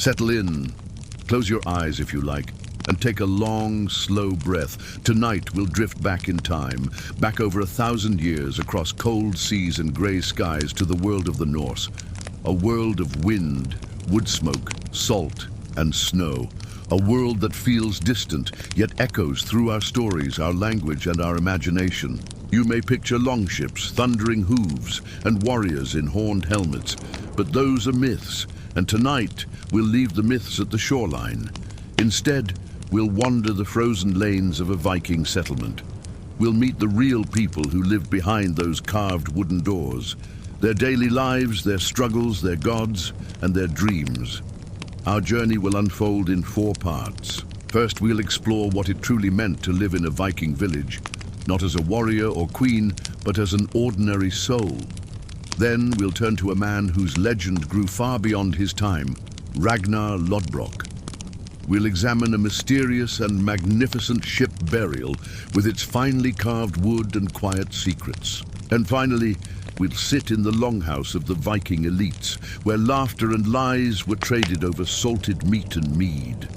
Settle in, close your eyes if you like, and take a long, slow breath. Tonight we'll drift back in time, back over 1,000 years across cold seas and grey skies to the world of the Norse. A world of wind, wood smoke, salt, and snow. A world that feels distant, yet echoes through our stories, our language, and our imagination. You may picture longships, thundering hooves, and warriors in horned helmets, but those are myths, and tonight we'll leave the myths at the shoreline. Instead, we'll wander the frozen lanes of a Viking settlement. We'll meet the real people who live behind those carved wooden doors. Their daily lives, their struggles, their gods, and their dreams. Our journey will unfold in 4 parts. First, we'll explore what it truly meant to live in a Viking village, not as a warrior or queen, but as an ordinary soul. Then we'll turn to a man whose legend grew far beyond his time, Ragnar Lodbrok. We'll examine a mysterious and magnificent ship burial with its finely carved wood and quiet secrets. And finally, we'll sit in the longhouse of the Viking elites, where laughter and lies were traded over salted meat and mead.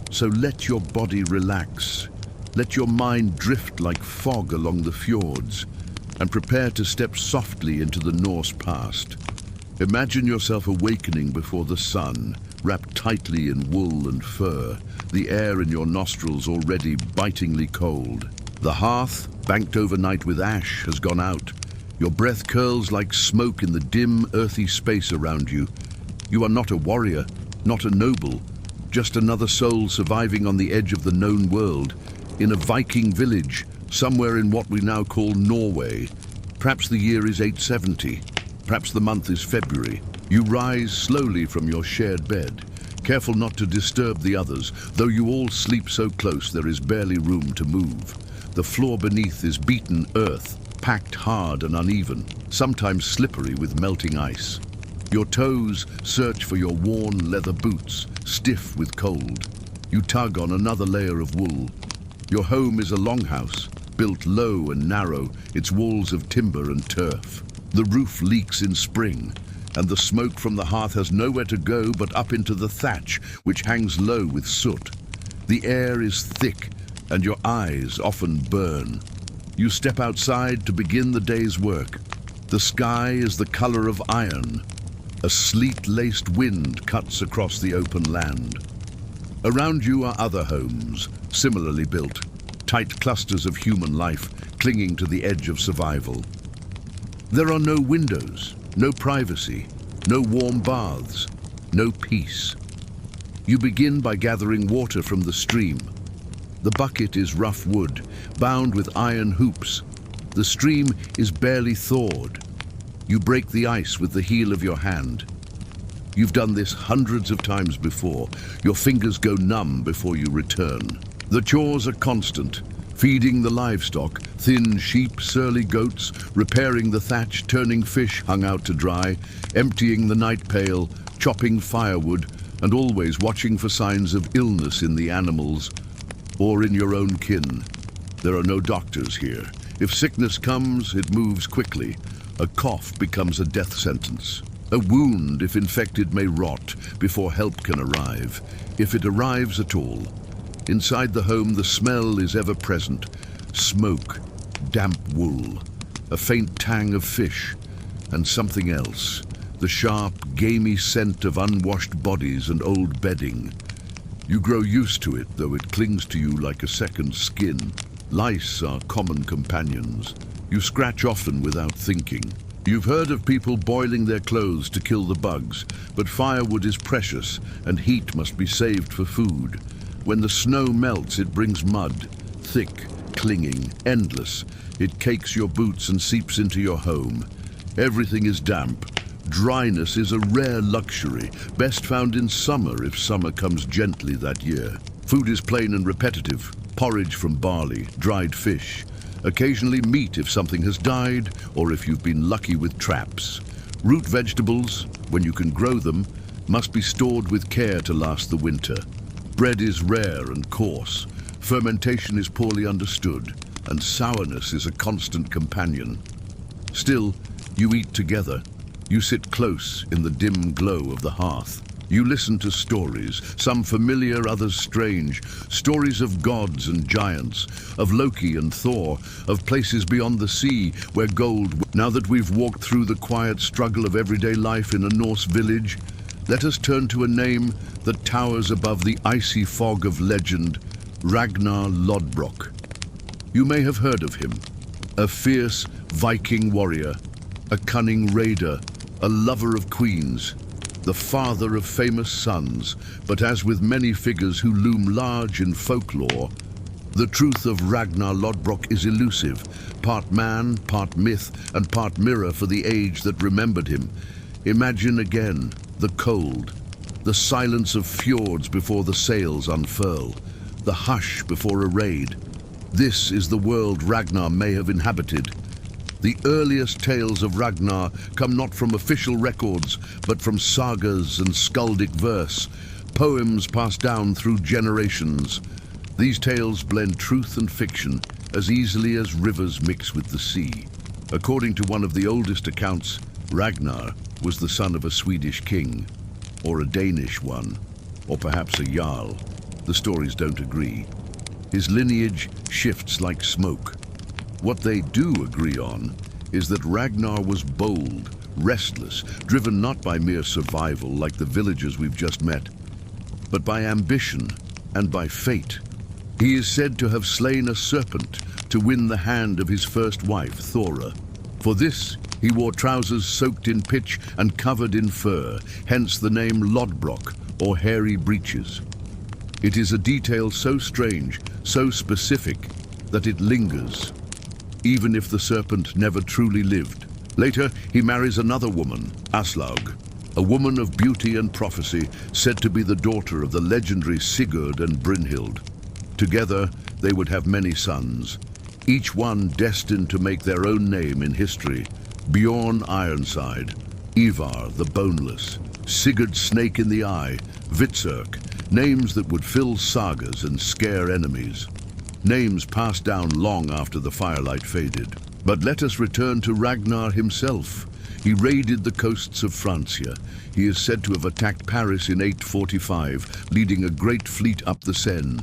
So let your body relax, let your mind drift like fog along the fjords, and prepare to step softly into the Norse past. Imagine yourself awakening before the sun, wrapped tightly in wool and fur, the air in your nostrils already bitingly cold. The hearth, banked overnight with ash, has gone out. Your breath curls like smoke in the dim, earthy space around you. You are not a warrior, not a noble, just another soul surviving on the edge of the known world, in a Viking village, somewhere in what we now call Norway. Perhaps the year is 870, perhaps the month is February. You rise slowly from your shared bed, careful not to disturb the others, though you all sleep so close there is barely room to move. The floor beneath is beaten earth, packed hard and uneven, sometimes slippery with melting ice. Your toes search for your worn leather boots, stiff with cold. You tug on another layer of wool. Your home is a longhouse, built low and narrow, its walls of timber and turf. The roof leaks in spring, and the smoke from the hearth has nowhere to go but up into the thatch, which hangs low with soot. The air is thick, and your eyes often burn. You step outside to begin the day's work. The sky is the color of iron. A sleet-laced wind cuts across the open land. Around you are other homes, similarly built, tight clusters of human life clinging to the edge of survival. There are no windows, no privacy, no warm baths, no peace. You begin by gathering water from the stream. The bucket is rough wood, bound with iron hoops. The stream is barely thawed. You break the ice with the heel of your hand. You've done this hundreds of times before. Your fingers go numb before you return. The chores are constant. Feeding the livestock, thin sheep, surly goats, repairing the thatch, turning fish hung out to dry, emptying the night pail, chopping firewood, and always watching for signs of illness in the animals or in your own kin. There are no doctors here. If sickness comes, it moves quickly. A cough becomes a death sentence. A wound, if infected, may rot before help can arrive, if it arrives at all. Inside the home, the smell is ever present. Smoke, damp wool, a faint tang of fish, and something else. The sharp, gamey scent of unwashed bodies and old bedding. You grow used to it, though it clings to you like a second skin. Lice are common companions. You scratch often without thinking. You've heard of people boiling their clothes to kill the bugs, but firewood is precious, and heat must be saved for food. When the snow melts, it brings mud, thick, clinging, endless. It cakes your boots and seeps into your home. Everything is damp. Dryness is a rare luxury, best found in summer if summer comes gently that year. Food is plain and repetitive, porridge from barley, dried fish. Occasionally meat if something has died, or if you've been lucky with traps. Root vegetables, when you can grow them, must be stored with care to last the winter. Bread is rare and coarse. Fermentation is poorly understood, and sourness is a constant companion. Still, you eat together. You sit close in the dim glow of the hearth. You listen to stories, some familiar, others strange, stories of gods and giants, of Loki and Thor, of places beyond the sea where gold... Now that we've walked through the quiet struggle of everyday life in a Norse village, let us turn to a name that towers above the icy fog of legend, Ragnar Lodbrok. You may have heard of him, a fierce Viking warrior, a cunning raider, a lover of queens, the father of famous sons, but as with many figures who loom large in folklore, the truth of Ragnar Lodbrok is elusive, part man, part myth, and part mirror for the age that remembered him. Imagine again the cold, the silence of fjords before the sails unfurl, the hush before a raid. This is the world Ragnar may have inhabited. The earliest tales of Ragnar come not from official records, but from sagas and skaldic verse, poems passed down through generations. These tales blend truth and fiction as easily as rivers mix with the sea. According to one of the oldest accounts, Ragnar was the son of a Swedish king, or a Danish one, or perhaps a jarl. The stories don't agree. His lineage shifts like smoke. What they do agree on is that Ragnar was bold, restless, driven not by mere survival like the villagers we've just met, but by ambition and by fate. He is said to have slain a serpent to win the hand of his first wife, Thora. For this, he wore trousers soaked in pitch and covered in fur, hence the name Lodbrok, or hairy breeches. It is a detail so strange, so specific, that it lingers, even if the serpent never truly lived. Later, he marries another woman, Aslaug, a woman of beauty and prophecy, said to be the daughter of the legendary Sigurd and Brynhild. Together, they would have many sons, each one destined to make their own name in history. Bjorn Ironside, Ivar the Boneless, Sigurd Snake in the Eye, Vitsirk, names that would fill sagas and scare enemies. Names passed down long after the firelight faded. But let us return to Ragnar himself. He raided the coasts of Francia. He is said to have attacked Paris in 845, leading a great fleet up the Seine.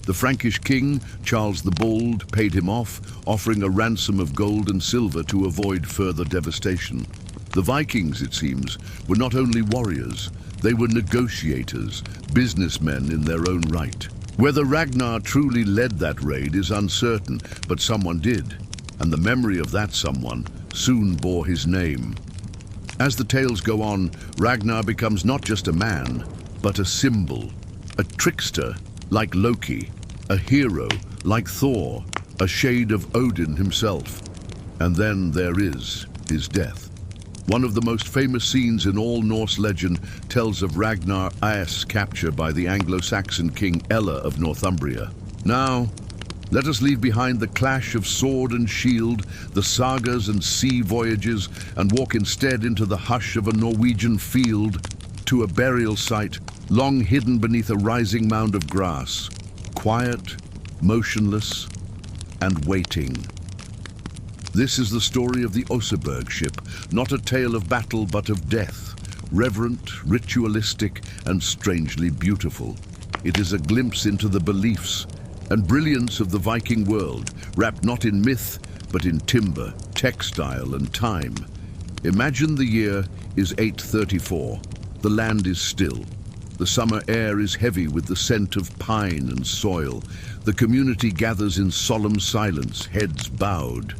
The Frankish king, Charles the Bald, paid him off, offering a ransom of gold and silver to avoid further devastation. The Vikings, it seems, were not only warriors, they were negotiators, businessmen in their own right. Whether Ragnar truly led that raid is uncertain, but someone did, and the memory of that someone soon bore his name. As the tales go on, Ragnar becomes not just a man, but a symbol, a trickster like Loki, a hero like Thor, a shade of Odin himself. And then there is his death. One of the most famous scenes in all Norse legend tells of Ragnar Aes' capture by the Anglo-Saxon king Ella of Northumbria. Now, let us leave behind the clash of sword and shield, the sagas and sea voyages, and walk instead into the hush of a Norwegian field, to a burial site long hidden beneath a rising mound of grass, quiet, motionless, and waiting. This is the story of the Oseberg ship, not a tale of battle but of death, reverent, ritualistic, and strangely beautiful. It is a glimpse into the beliefs and brilliance of the Viking world, wrapped not in myth, but in timber, textile, and time. Imagine the year is 834. The land is still. The summer air is heavy with the scent of pine and soil. The community gathers in solemn silence, heads bowed.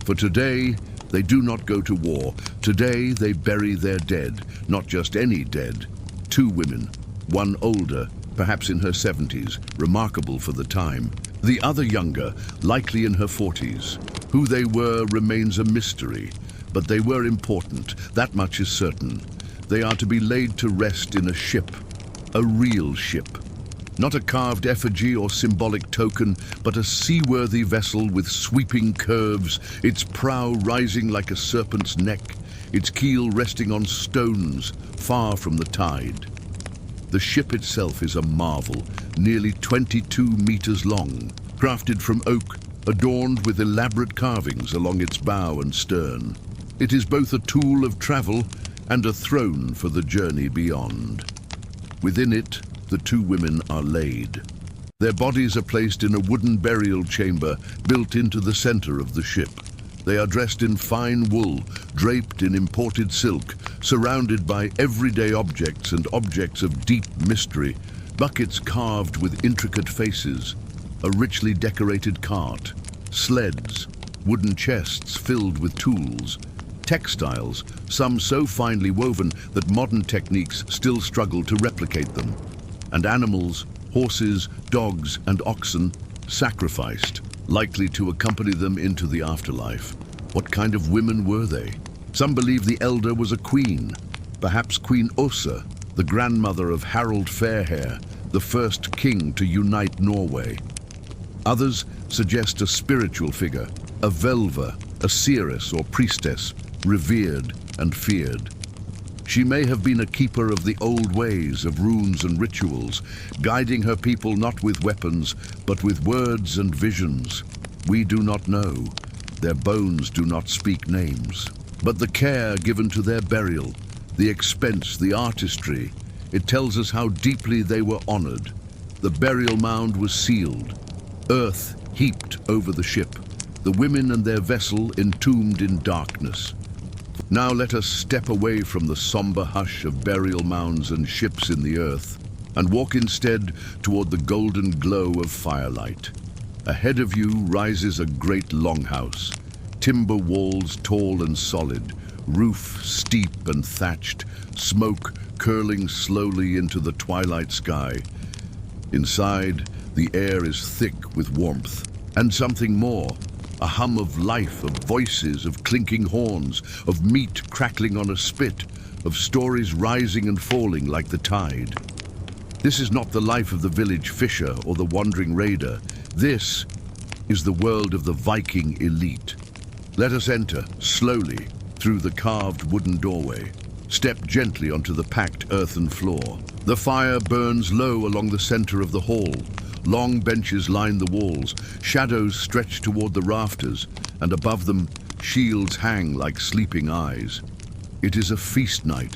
For today, they do not go to war. Today, they bury their dead, not just any dead. 2 women, one older, perhaps in her 70s, remarkable for the time. The other younger, likely in her 40s. Who they were remains a mystery, but they were important, that much is certain. They are to be laid to rest in a ship, a real ship. Not a carved effigy or symbolic token, but a seaworthy vessel with sweeping curves, its prow rising like a serpent's neck, its keel resting on stones far from the tide. The ship itself is a marvel, nearly 22 meters long, crafted from oak, adorned with elaborate carvings along its bow and stern. It is both a tool of travel and a throne for the journey beyond. Within it, the two women are laid. Their bodies are placed in a wooden burial chamber built into the center of the ship. They are dressed in fine wool, draped in imported silk, surrounded by everyday objects and objects of deep mystery, buckets carved with intricate faces, a richly decorated cart, sleds, wooden chests filled with tools, textiles, some so finely woven that modern techniques still struggle to replicate them, and animals, horses, dogs, and oxen sacrificed, likely to accompany them into the afterlife. What kind of women were they? Some believe the elder was a queen, perhaps Queen Osa, the grandmother of Harald Fairhair, the first king to unite Norway. Others suggest a spiritual figure, a Velva, a seeress or priestess, revered and feared. She may have been a keeper of the old ways of runes and rituals, guiding her people not with weapons, but with words and visions. We do not know. Their bones do not speak names. But the care given to their burial, the expense, the artistry, it tells us how deeply they were honored. The burial mound was sealed, earth heaped over the ship, the women and their vessel entombed in darkness. Now let us step away from the somber hush of burial mounds and ships in the earth, and walk instead toward the golden glow of firelight. Ahead of you rises a great longhouse, timber walls tall and solid, roof steep and thatched, smoke curling slowly into the twilight sky. Inside, the air is thick with warmth, and something more. A hum of life, of voices, of clinking horns, of meat crackling on a spit, of stories rising and falling like the tide. This is not the life of the village fisher or the wandering raider. This is the world of the Viking elite. Let us enter, slowly, through the carved wooden doorway. Step gently onto the packed earthen floor. The fire burns low along the center of the hall. Long benches line the walls, shadows stretch toward the rafters, and above them, shields hang like sleeping eyes. It is a feast night,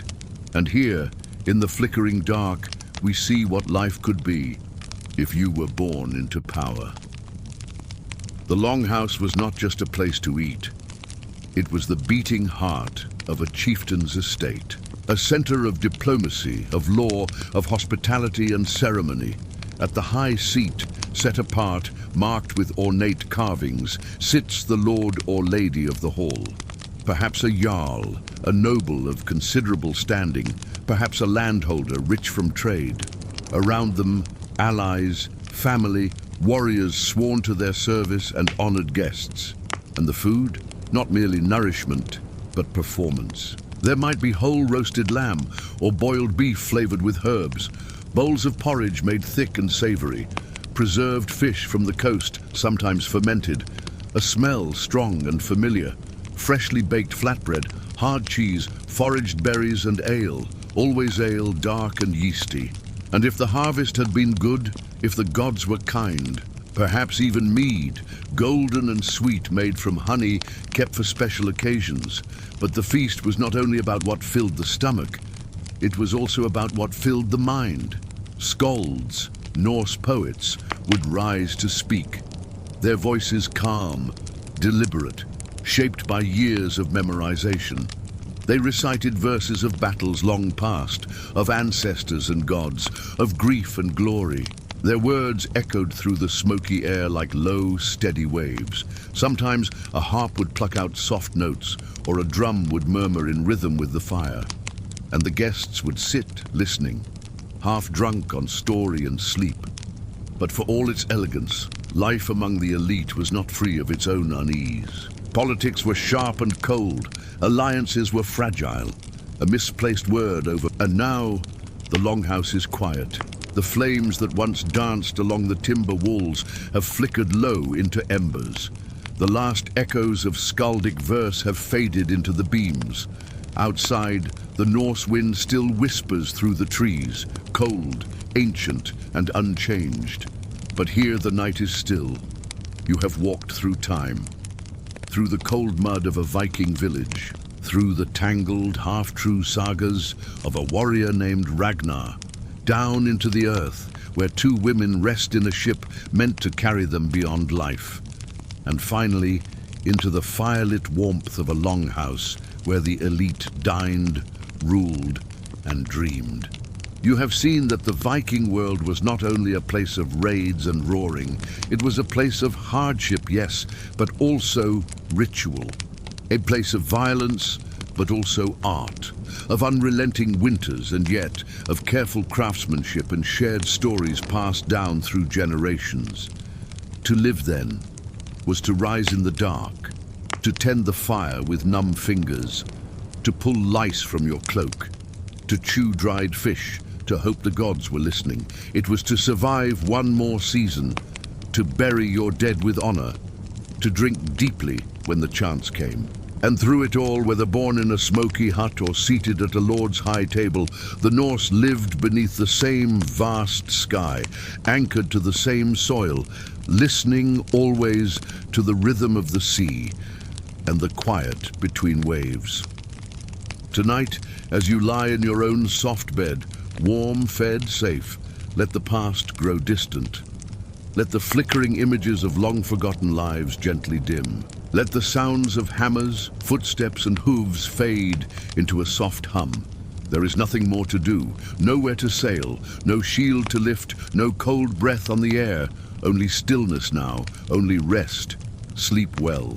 and here, in the flickering dark, we see what life could be if you were born into power. The Longhouse was not just a place to eat. It was the beating heart of a chieftain's estate, a center of diplomacy, of law, of hospitality and ceremony. At the high seat, set apart, marked with ornate carvings, sits the lord or lady of the hall. Perhaps a jarl, a noble of considerable standing, perhaps a landholder rich from trade. Around them, allies, family, warriors sworn to their service and honored guests. And the food? Not merely nourishment, but performance. There might be whole roasted lamb or boiled beef flavored with herbs, bowls of porridge made thick and savory, preserved fish from the coast, sometimes fermented, a smell strong and familiar, freshly baked flatbread, hard cheese, foraged berries and ale, always ale, dark and yeasty. And if the harvest had been good, if the gods were kind, perhaps even mead, golden and sweet, made from honey, kept for special occasions. But the feast was not only about what filled the stomach, it was also about what filled the mind. Skalds, Norse poets, would rise to speak, their voices calm, deliberate, shaped by years of memorization. They recited verses of battles long past, of ancestors and gods, of grief and glory. Their words echoed through the smoky air like low, steady waves. Sometimes a harp would pluck out soft notes, or a drum would murmur in rhythm with the fire. And the guests would sit, listening, half drunk on story and sleep. But for all its elegance, life among the elite was not free of its own unease. Politics were sharp and cold, alliances were fragile, a misplaced word over. And now, the Longhouse is quiet. The flames that once danced along the timber walls have flickered low into embers. The last echoes of skaldic verse have faded into the beams. Outside, the Norse wind still whispers through the trees, cold, ancient, and unchanged. But here the night is still. You have walked through time, through the cold mud of a Viking village, through the tangled, half-true sagas of a warrior named Ragnar, down into the earth, where two women rest in a ship meant to carry them beyond life. And finally, into the firelit warmth of a longhouse, where the elite dined, ruled, and dreamed. You have seen that the Viking world was not only a place of raids and roaring, it was a place of hardship, yes, but also ritual. A place of violence, but also art, of unrelenting winters and yet of careful craftsmanship and shared stories passed down through generations. To live then was to rise in the dark, to tend the fire with numb fingers, to pull lice from your cloak, to chew dried fish, to hope the gods were listening. It was to survive one more season, to bury your dead with honor, to drink deeply when the chance came. And through it all, whether born in a smoky hut or seated at a lord's high table, the Norse lived beneath the same vast sky, anchored to the same soil, listening always to the rhythm of the sea and the quiet between waves. Tonight, as you lie in your own soft bed, warm, fed, safe, let the past grow distant. Let the flickering images of long-forgotten lives gently dim. Let the sounds of hammers, footsteps, and hooves fade into a soft hum. There is nothing more to do, nowhere to sail, no shield to lift, no cold breath on the air, only stillness now, only rest. Sleep well.